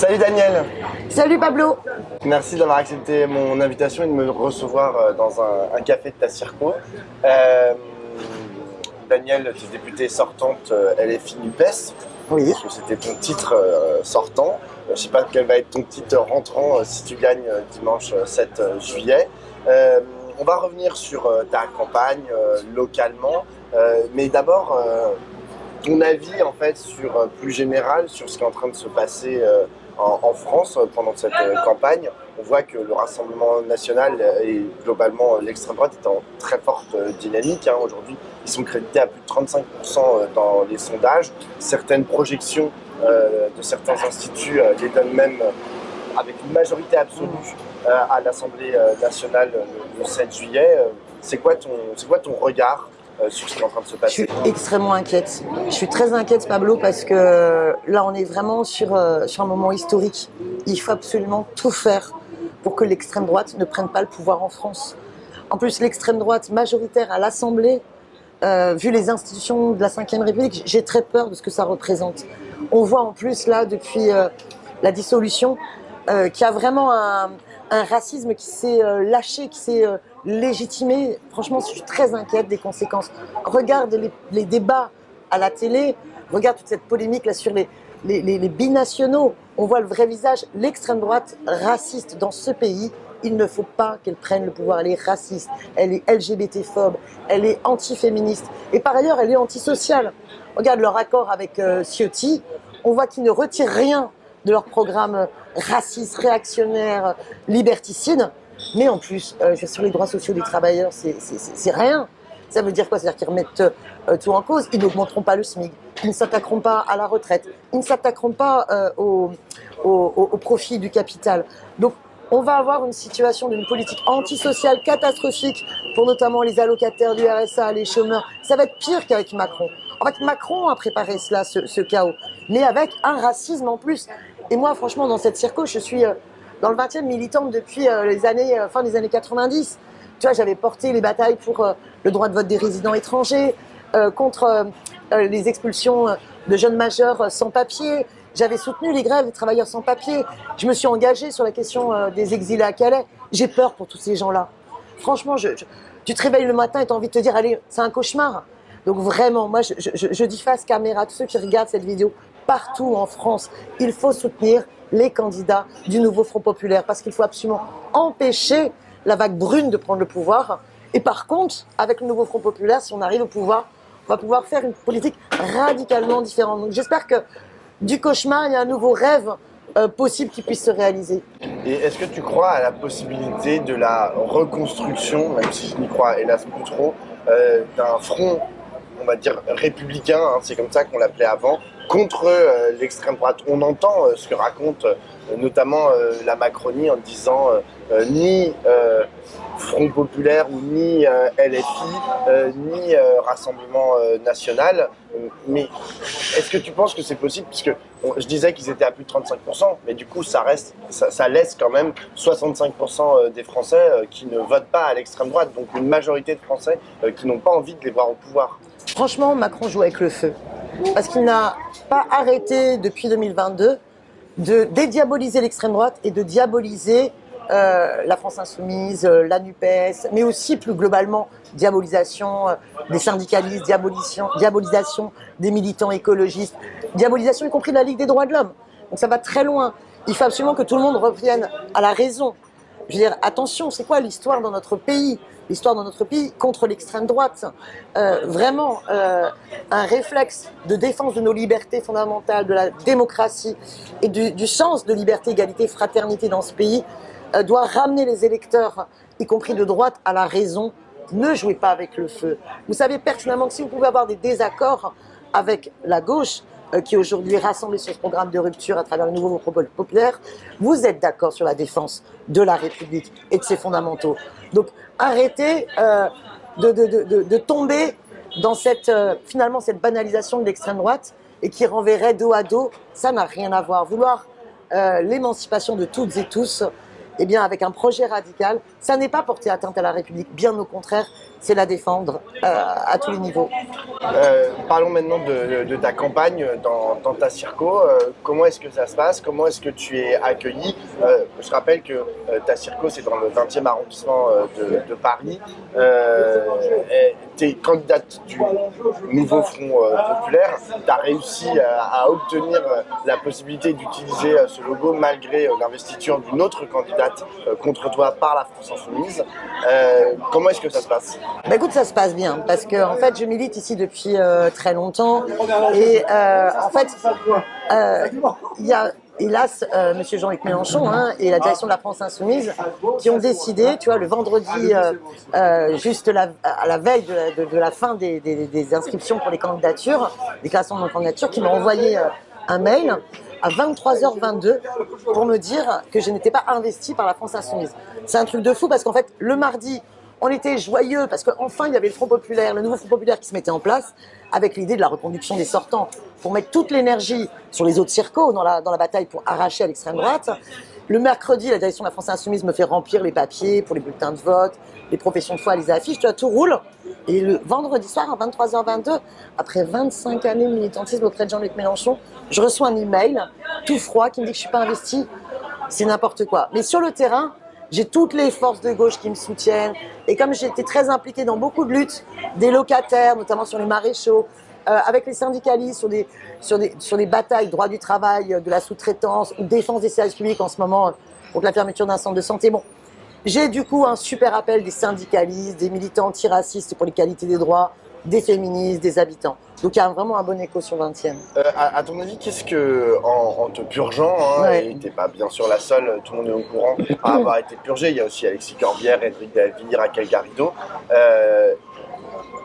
Salut Daniel, Salut Pablo. merci d'avoir accepté mon invitation et de me recevoir dans un café de ta circo. Euh, Daniel, tu es députée sortante LFI NUPES, Oui. parce que c'était ton titre sortant. Je ne sais pas quel va être ton titre rentrant si tu gagnes dimanche 7 juillet. On va revenir sur ta campagne localement, mais d'abord ton avis en fait sur plus général sur ce qui est en train de se passer en France pendant cette campagne. On voit que le Rassemblement national et globalement l'extrême droite est en très forte dynamique. Aujourd'hui, ils sont crédités à plus de 35% dans les sondages. Certaines projections de certains instituts les donnent même avec une majorité absolue à l'Assemblée nationale le 7 juillet. C'est quoi ton regard sur ce qui est en train de se Je suis passer? extrêmement inquiète. Je suis très inquiète Pablo parce que là on est vraiment sur un moment historique. Il faut absolument tout faire pour que l'extrême droite ne prenne pas le pouvoir en France. En plus l'extrême droite majoritaire à l'Assemblée, vu les institutions de la Ve République, j'ai très peur de ce que ça représente. On voit en plus là depuis la dissolution qu'il y a vraiment un racisme qui s'est lâché, qui s'est légitimé. Franchement, je suis très inquiète des conséquences. Regarde les débats à la télé, regarde toute cette polémique là sur les binationaux. On voit le vrai visage. L'extrême droite raciste dans ce pays, il ne faut pas qu'elle prenne le pouvoir. Elle est raciste, elle est LGBT-phobe, elle est anti-féministe. Et par ailleurs, elle est antisociale. Regarde leur accord avec Ciotti, on voit qu'ils ne retirent rien de leur programme raciste, réactionnaire, liberticide. Mais en plus, sur les droits sociaux des travailleurs, c'est rien. Ça veut dire quoi? C'est-à-dire qu'ils remettent tout en cause. Ils n'augmenteront pas le SMIC. Ils ne s'attaqueront pas à la retraite. Ils ne s'attaqueront pas au profit du capital. Donc, on va avoir une situation d'une politique antisociale catastrophique pour notamment les allocataires du RSA, les chômeurs. Ça va être pire qu'avec Macron. En fait, Macron a préparé cela, ce chaos, mais avec un racisme en plus. Et moi, franchement, dans cette circo, je suis dans le 20e militante depuis fin des années 90. Tu vois, j'avais porté les batailles pour le droit de vote des résidents étrangers, contre les expulsions de jeunes majeurs sans papier. J'avais soutenu les grèves des travailleurs sans papier. Je me suis engagée sur la question des exilés à Calais. J'ai peur pour tous ces gens-là. Franchement, tu te réveilles le matin et tu as envie de te dire, allez, c'est un cauchemar. Donc vraiment, moi, je dis face caméra à tous ceux qui regardent cette vidéo, partout en France, il faut soutenir les candidats du nouveau Front Populaire parce qu'il faut absolument empêcher la vague brune de prendre le pouvoir. Et par contre, avec le nouveau Front Populaire, si on arrive au pouvoir, on va pouvoir faire une politique radicalement différente. Donc j'espère que du cauchemar, il y a un nouveau rêve possible qui puisse se réaliser. Et est-ce que tu crois à la possibilité de la reconstruction, même si je n'y crois hélas plus trop, d'un front, on va dire républicain, c'est comme ça qu'on l'appelait avant, contre l'extrême droite? On entend ce que raconte notamment la Macronie en disant ni Front Populaire ou ni LFI, ni Rassemblement National. Mais est-ce que tu penses que c'est possible? Puisque je disais qu'ils étaient à plus de 35%, mais du coup ça laisse quand même 65% des Français qui ne votent pas à l'extrême droite, donc une majorité de Français qui n'ont pas envie de les voir au pouvoir. Franchement, Macron joue avec le feu. Parce qu'il n'a pas arrêté depuis 2022 de dédiaboliser l'extrême droite et de diaboliser la France Insoumise, la NUPES, mais aussi plus globalement diabolisation des syndicalistes, diabolisation des militants écologistes, diabolisation y compris de la Ligue des droits de l'homme. Donc ça va très loin. Il faut absolument que tout le monde revienne à la raison. Je veux dire, attention, c'est quoi l'histoire dans notre pays? L'histoire dans notre pays contre l'extrême droite. Vraiment, un réflexe de défense de nos libertés fondamentales, de la démocratie et du sens de liberté, égalité, fraternité dans ce pays doit ramener les électeurs, y compris de droite, à la raison. Ne jouez pas avec le feu. Vous savez pertinemment que si vous pouvez avoir des désaccords avec la gauche, qui aujourd'hui est rassemblée sur ce programme de rupture à travers le nouveau Front Populaire, vous êtes d'accord sur la défense de la République et de ses fondamentaux. Donc arrêtez de tomber dans finalement cette banalisation de l'extrême droite et qui renverrait dos à dos. Ça n'a rien à voir. Vouloir l'émancipation de toutes et tous, eh bien, avec un projet radical, ça n'est pas porter atteinte à la République, bien au contraire, c'est la défendre à tous les niveaux. Parlons maintenant de ta campagne dans ta circo. Comment est-ce que ça se passe? Comment est-ce que tu es accueilli? Je rappelle que ta circo, c'est dans le 20e arrondissement de Paris. Tu es candidate du nouveau Front populaire. Tu as réussi à obtenir la possibilité d'utiliser ce logo malgré l'investiture d'une autre candidate contre toi par la France Insoumise. Comment est-ce que ça se passe? Bah écoute, ça se passe bien parce que en fait, je milite ici depuis très longtemps et en fait, il y a hélas Monsieur Jean-Luc Mélenchon et la direction de la France Insoumise qui ont décidé, tu vois, le vendredi, juste à la veille de la fin des inscriptions pour les candidatures, des classements de candidatures, qui m'ont envoyé un mail à 23h22 pour me dire que je n'étais pas investie par la France Insoumise. C'est un truc de fou parce qu'en fait, le mardi, on était joyeux parce qu'enfin il y avait le Front Populaire, le nouveau Front Populaire qui se mettait en place avec l'idée de la reconduction des sortants pour mettre toute l'énergie sur les autres circos dans la bataille pour arracher à l'extrême droite. Le mercredi, la direction de la France Insoumise me fait remplir les papiers pour les bulletins de vote, les professions de foi, les affiches, tout roule. Et le vendredi soir à 23h22, après 25 années de militantisme auprès de Jean-Luc Mélenchon, je reçois un email tout froid qui me dit que je ne suis pas investie. C'est n'importe quoi. Mais sur le terrain, j'ai toutes les forces de gauche qui me soutiennent. Et comme j'ai été très impliquée dans beaucoup de luttes, des locataires, notamment sur les maréchaux, avec les syndicalistes, sur des batailles, droit du travail, de la sous-traitance, ou défense des services publics en ce moment, contre la fermeture d'un centre de santé. Bon, j'ai du coup un super appel des syndicalistes, des militants antiracistes pour l'égalité des droits, des féministes, des habitants. Donc il y a vraiment un bon écho sur 20e. À ton avis, qu'est-ce que, en te purgeant, et t'es pas bien sûr la seule, tout le monde est au courant à avoir été purgé, il y a aussi Alexis Corbière, Hendrik Davy, Raquel Garrido.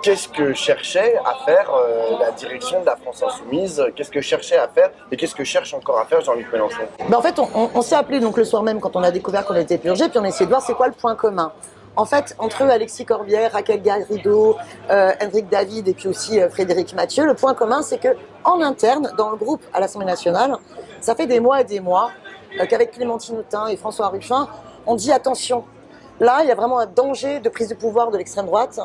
Qu'est-ce que cherchait à faire la direction de la France Insoumise? Qu'est-ce que cherchait à faire et qu'est-ce que cherche encore à faire Jean-Luc Mélenchon? En fait, on s'est appelé donc le soir même quand on a découvert qu'on était purgé, puis on a essayé de voir c'est quoi le point commun. En fait, entre Alexis Corbière, Raquel Garrido, Hendrik David et puis aussi Frédéric Mathieu, le point commun, c'est que en interne, dans le groupe à l'Assemblée nationale, ça fait des mois et des mois qu'avec Clémentine Autain et François Ruffin, on dit attention, là, il y a vraiment un danger de prise de pouvoir de l'extrême droite.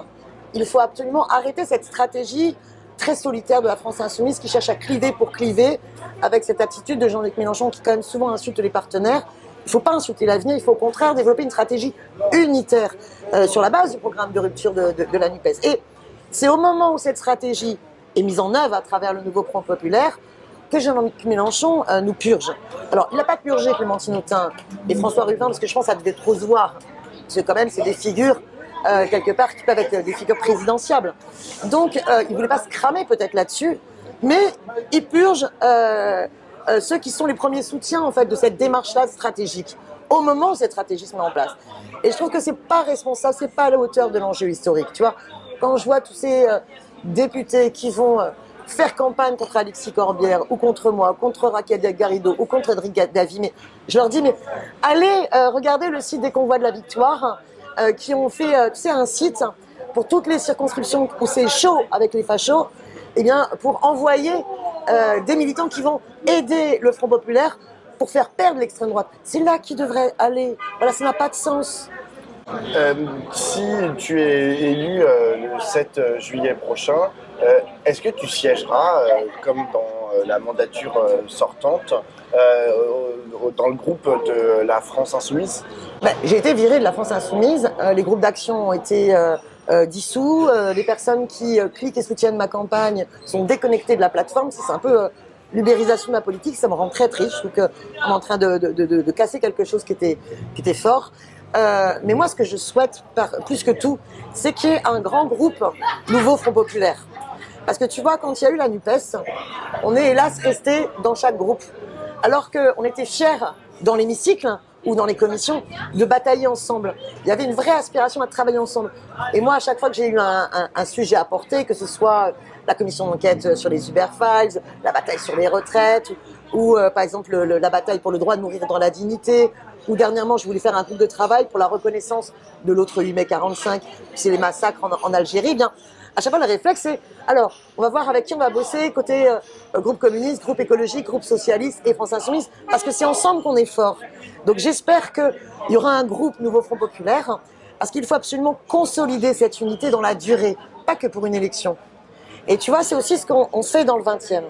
Il faut absolument arrêter cette stratégie très solitaire de la France Insoumise qui cherche à cliver pour cliver avec cette attitude de Jean-Luc Mélenchon qui quand même souvent insulte les partenaires. Il ne faut pas insulter l'avenir, il faut au contraire développer une stratégie unitaire sur la base du programme de rupture de la NUPES. Et c'est au moment où cette stratégie est mise en œuvre à travers le nouveau Front populaire que Jean-Luc Mélenchon nous purge. Alors, il n'a pas purgé Clémentine Autain et François Ruffin parce que je pense que ça devait trop se voir. Parce que quand même, c'est des figures quelque part qui peuvent être des figures présidentiables. Donc, il ne voulait pas se cramer peut-être là-dessus, mais il purge ceux qui sont les premiers soutiens en fait de cette démarche-là stratégique, au moment où cette stratégie se met en place. Et je trouve que c'est pas responsable, c'est pas à la hauteur de l'enjeu historique. Tu vois, quand je vois tous ces députés qui vont faire campagne contre Alexis Corbière ou contre moi, contre Raquel Garrido ou contre Hendrik Davy, mais je leur dis mais allez regarder le site des Convois de la Victoire qui ont fait tu sais, un site pour toutes les circonscriptions où c'est chaud avec les fachos, eh bien pour envoyer des militants qui vont aider le Front populaire pour faire perdre l'extrême droite. C'est là qu'ils devraient aller. Voilà, ça n'a pas de sens. Si tu es élu le 7 juillet prochain, est-ce que tu siégeras, comme dans la mandature sortante, dans le groupe de la France Insoumise? J'ai été virée de la France Insoumise. Les groupes d'action ont été dissous. Les personnes qui cliquent et soutiennent ma campagne sont déconnectées de la plateforme. C'est un peu l'ubérisation de ma politique. Ça me rend très triste. Je trouve qu'on est en train de casser quelque chose qui était fort. Mais moi, ce que je souhaite, plus que tout, c'est qu'il y ait un grand groupe nouveau Front populaire. Parce que tu vois, quand il y a eu la NUPES, on est hélas resté dans chaque groupe. Alors qu'on était fiers dans l'hémicycle ou dans les commissions de batailler ensemble. Il y avait une vraie aspiration à travailler ensemble. Et moi, à chaque fois que j'ai eu un sujet à porter, que ce soit la commission d'enquête sur les Uber Files, la bataille sur les retraites, ou par exemple la bataille pour le droit de mourir dans la dignité, ou dernièrement, je voulais faire un groupe de travail pour la reconnaissance de l'autre 8 mai 45, c'est les massacres en Algérie. Eh bien, À chaque fois, le réflexe, c'est alors, on va voir avec qui on va bosser, côté groupe communiste, groupe écologique, groupe socialiste et France Insoumise, parce que c'est ensemble qu'on est fort. Donc j'espère qu'il y aura un groupe Nouveau Front Populaire, parce qu'il faut absolument consolider cette unité dans la durée, pas que pour une élection. Et tu vois, c'est aussi ce qu'on fait dans le 20e.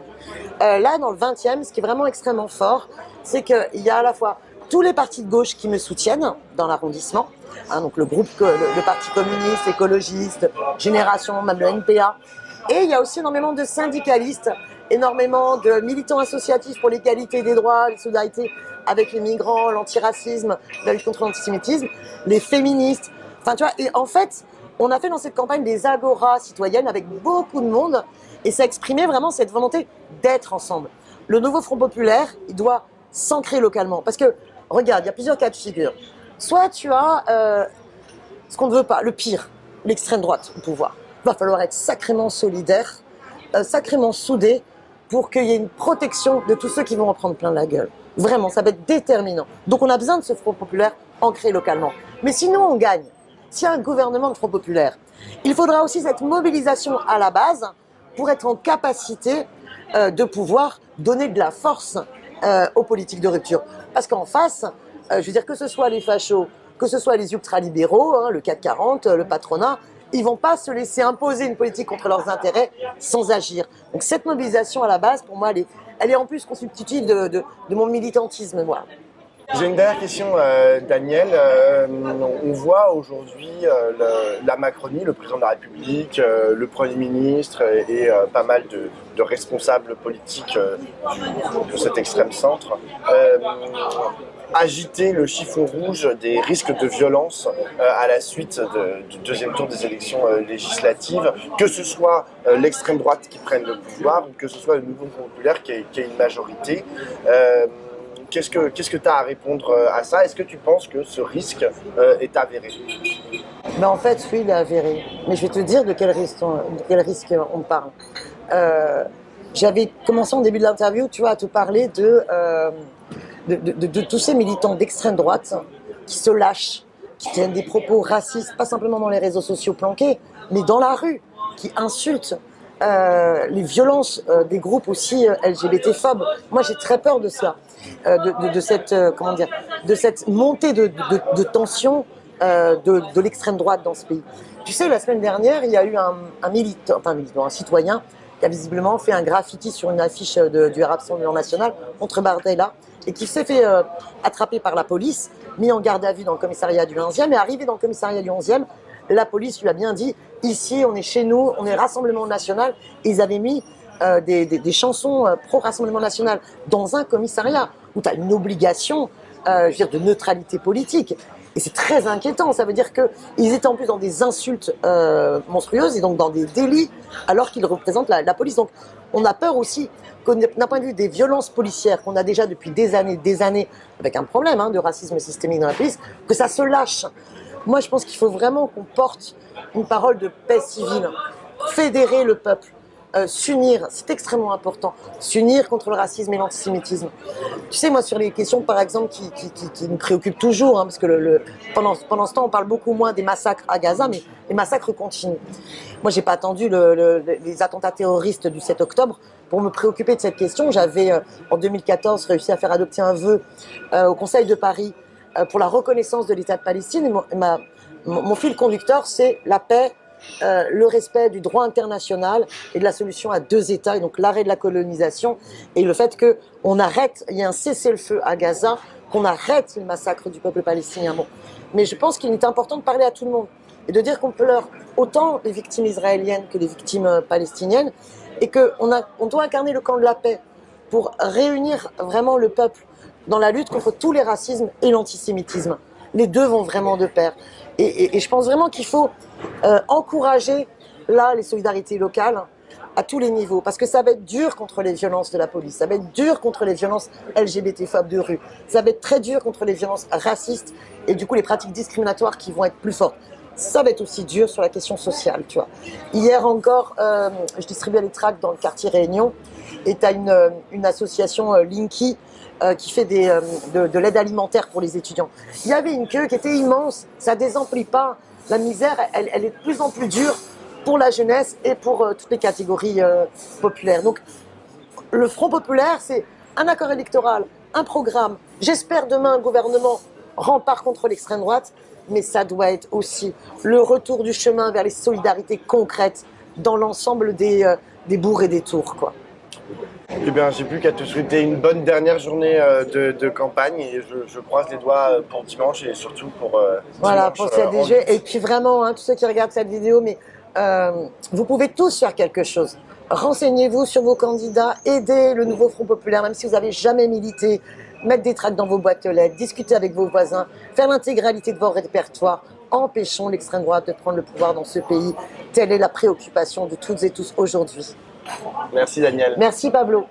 Là, dans le 20e, ce qui est vraiment extrêmement fort, c'est qu'il y a à la fois tous les partis de gauche qui me soutiennent dans l'arrondissement, hein, donc le groupe, le parti communiste, écologiste, Génération, même le NPA, et il y a aussi énormément de syndicalistes, énormément de militants associatifs pour l'égalité des droits, les solidarités avec les migrants, l'antiracisme, la lutte contre l'antisémitisme, les féministes, enfin tu vois, et en fait, on a fait dans cette campagne des agoras citoyennes avec beaucoup de monde, et ça exprimait vraiment cette volonté d'être ensemble. Le nouveau Front Populaire, il doit s'ancrer localement, parce que, regarde, il y a plusieurs cas de figure. Soit tu as ce qu'on ne veut pas, le pire, l'extrême droite au pouvoir. Il va falloir être sacrément solidaire, sacrément soudé pour qu'il y ait une protection de tous ceux qui vont en prendre plein la gueule. Vraiment, ça va être déterminant. Donc on a besoin de ce Front Populaire ancré localement. Mais sinon on gagne. S'il y a un gouvernement de Front Populaire, il faudra aussi cette mobilisation à la base pour être en capacité de pouvoir donner de la force aux politiques de rupture. Parce qu'en face, je veux dire, que ce soit les fachos, que ce soit les ultralibéraux, hein, le CAC 40, le patronat, ils vont pas se laisser imposer une politique contre leurs intérêts sans agir. Donc cette mobilisation à la base, pour moi, elle est en plus constitutive de mon militantisme. Voilà. J'ai une dernière question, Daniel. On voit aujourd'hui la Macronie, le président de la République, le Premier ministre et pas mal de responsables politiques de cet extrême centre agiter le chiffon rouge des risques de violence à la suite du deuxième tour des élections législatives, que ce soit l'extrême droite qui prenne le pouvoir ou que ce soit le Nouveau Front Populaire qui ait une majorité. Qu'est-ce que tu as à répondre à ça? Est-ce que tu penses que ce risque est avéré? Ben en fait, oui, il est avéré. Mais je vais te dire de quel risque on parle. J'avais commencé en début de l'interview, tu vois, à te parler de tous ces militants d'extrême droite qui se lâchent, qui tiennent des propos racistes, pas simplement dans les réseaux sociaux planqués, mais dans la rue, qui insultent les violences des groupes aussi LGBT-phobes. Moi, j'ai très peur de cela, de cette montée de tension de l'extrême droite dans ce pays. Tu sais, la semaine dernière, il y a eu un citoyen qui a visiblement fait un graffiti sur une affiche du Rassemblement National contre Bardella et qui s'est fait attraper par la police, mis en garde à vue dans le commissariat du 11e, et arrivé dans le commissariat du 11e, la police lui a bien dit « Ici, on est chez nous, on est Rassemblement National ». Ils avaient mis des chansons pro-Rassemblement National dans un commissariat où tu as une obligation de neutralité politique. Et c'est très inquiétant, ça veut dire qu'ils étaient en plus dans des insultes monstrueuses et donc dans des délits alors qu'ils représentent la police. Donc on a peur aussi que d'un point de vue des violences policières qu'on a déjà depuis des années, avec un problème de racisme systémique dans la police, que ça se lâche. Moi je pense qu'il faut vraiment qu'on porte une parole de paix civile, fédérer le peuple. S'unir, c'est extrêmement important, s'unir contre le racisme et l'antisémitisme. Tu sais, moi, sur les questions, par exemple, qui me préoccupent toujours, parce que pendant ce temps, on parle beaucoup moins des massacres à Gaza, mais les massacres continuent. Moi, j'ai pas attendu les attentats terroristes du 7 octobre pour me préoccuper de cette question. J'avais, en 2014, réussi à faire adopter un vœu au Conseil de Paris pour la reconnaissance de l'État de Palestine. Et mon fil conducteur, c'est la paix, le respect du droit international et de la solution à deux États, et donc l'arrêt de la colonisation et le fait qu'on arrête, il y a un cessez-le-feu à Gaza, qu'on arrête le massacre du peuple palestinien. Bon. Mais je pense qu'il est important de parler à tout le monde et de dire qu'on pleure autant les victimes israéliennes que les victimes palestiniennes et qu'on doit incarner le camp de la paix pour réunir vraiment le peuple dans la lutte contre tous les racismes et l'antisémitisme. Les deux vont vraiment de pair. Et je pense vraiment qu'il faut encourager là les solidarités locales à tous les niveaux, parce que ça va être dur contre les violences de la police, ça va être dur contre les violences LGBT-phobes de rue, ça va être très dur contre les violences racistes et du coup les pratiques discriminatoires qui vont être plus fortes. Ça va être aussi dur sur la question sociale, tu vois. Hier encore, je distribuais les tracts dans le quartier Réunion et tu as une association Linky qui fait de l'aide alimentaire pour les étudiants. Il y avait une queue qui était immense, ça désemplit pas. La misère, elle est de plus en plus dure pour la jeunesse et pour toutes les catégories populaires. Donc le Front populaire, c'est un accord électoral, un programme. J'espère demain un gouvernement rempart contre l'extrême droite, mais ça doit être aussi le retour du chemin vers les solidarités concrètes dans l'ensemble des bourgs et des tours, quoi. Eh bien, j'ai plus qu'à te souhaiter une bonne dernière journée de campagne et je croise les doigts pour dimanche et surtout pour Voilà, dimanche pour CDG. Et puis vraiment, hein, tous ceux qui regardent cette vidéo, mais vous pouvez tous faire quelque chose. Renseignez-vous sur vos candidats, aidez le nouveau Front populaire, même si vous n'avez jamais milité, mettre des tracts dans vos boîtes aux lettres, discuter avec vos voisins, faire l'intégralité de vos répertoires. Empêchons l'extrême droite de prendre le pouvoir dans ce pays. Telle est la préoccupation de toutes et tous aujourd'hui. Merci Daniel. Merci Pablo.